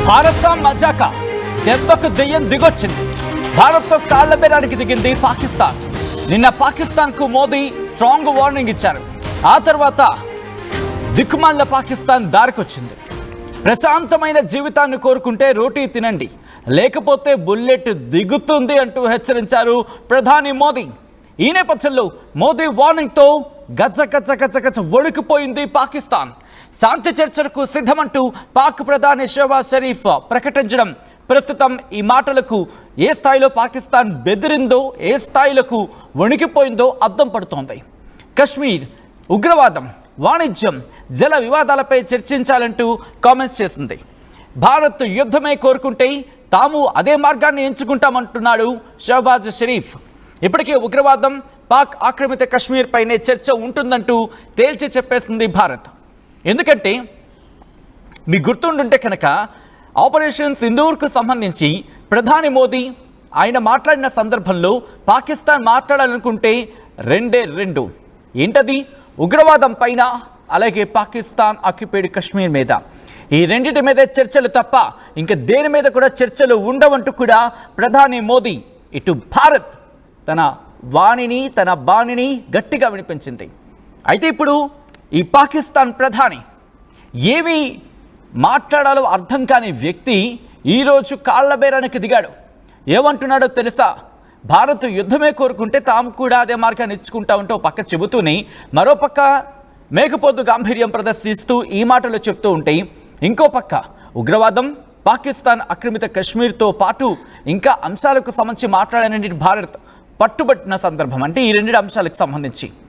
భారత్తో మజాక దెబ్బకు దెయ్యం దిగొచ్చింది. భారత్తో కాళ్ల బేరానికి దిగింది పాకిస్తాన్. నిన్న పాకిస్తాన్కు మోదీ స్ట్రాంగ్ వార్నింగ్ ఇచ్చారు. ఆ తర్వాత దిక్కుమాల పాకిస్తాన్ దారికొచ్చింది. ప్రశాంతమైన జీవితాన్ని కోరుకుంటే రోటీ తినండి, లేకపోతే బుల్లెట్ దిగుతుంది అంటూ హెచ్చరించారు ప్రధాని మోదీ. ఈ నేపథ్యంలో మోదీ వార్నింగ్తో గచ్చ గచ్చ గచ్చ గచ్చ వణికిపోయింది పాకిస్తాన్. శాంతి చర్చలకు సిద్ధమంటూ పాక్ ప్రధాని షహబాజ్ షరీఫ్ ప్రకటించడం ప్రస్తుతం ఈ మాటలకు ఏ స్థాయిలో పాకిస్తాన్ బెదిరిందో, ఏ స్థాయిలకు వణికిపోయిందో అర్థం పడుతోంది. కశ్మీర్, ఉగ్రవాదం, వాణిజ్యం, జల వివాదాలపై చర్చించాలంటూ కామెంట్స్ చేసింది. భారత్ యుద్ధమే కోరుకుంటే తాము అదే మార్గాన్ని ఎంచుకుంటామంటున్నాడు షహబాజ్ షరీఫ్. ఇప్పటికే ఉగ్రవాదం, పాక్ ఆక్రమిత కశ్మీర్ పైనే చర్చ ఉంటుందంటూ తేల్చి చెప్పేసింది భారత్. ఎందుకంటే మీకు గుర్తుండుంటే కనుక ఆపరేషన్ సింధూర్కు సంబంధించి ప్రధాని మోదీ ఆయన మాట్లాడిన సందర్భంలో పాకిస్తాన్ మాట్లాడాలనుకుంటే రెండు ఏంటది? ఉగ్రవాదం పైన, అలాగే పాకిస్తాన్ ఆక్యుపైడ్ కశ్మీర్ మీద. ఈ రెండింటి మీద చర్చలు తప్ప ఇంకా దేని మీద కూడా చర్చలు ఉండవంటూ కూడా ప్రధాని మోదీ ఇటు భారత్ తన వాణిని, తన బాణిని గట్టిగా వినిపించింది. అయితే ఇప్పుడు ఈ పాకిస్తాన్ ప్రధాని ఏమి మాట్లాడాలో అర్థం కాని వ్యక్తి ఈరోజు కాళ్ల బేరానికి దిగాడు. ఏమంటున్నాడో తెలుసా? భారత్ యుద్ధమే కోరుకుంటే తాము కూడా అదే మార్గాన్ని ఇచ్చుకుంటామంటూ పక్క చెబుతూనే మరోపక్క మేకపోతు గాంభీర్యం ప్రదర్శిస్తూ ఈ మాటలు చెప్తూ ఉంటే, ఇంకో పక్క ఉగ్రవాదం, పాకిస్తాన్ ఆక్రమిత కశ్మీర్తో పాటు ఇంకా అంశాలకు సంబంధించి మాట్లాడనని భారత్ పట్టుబట్టిన సందర్భం. అంటే ఈ రెండు అంశాలకు సంబంధించి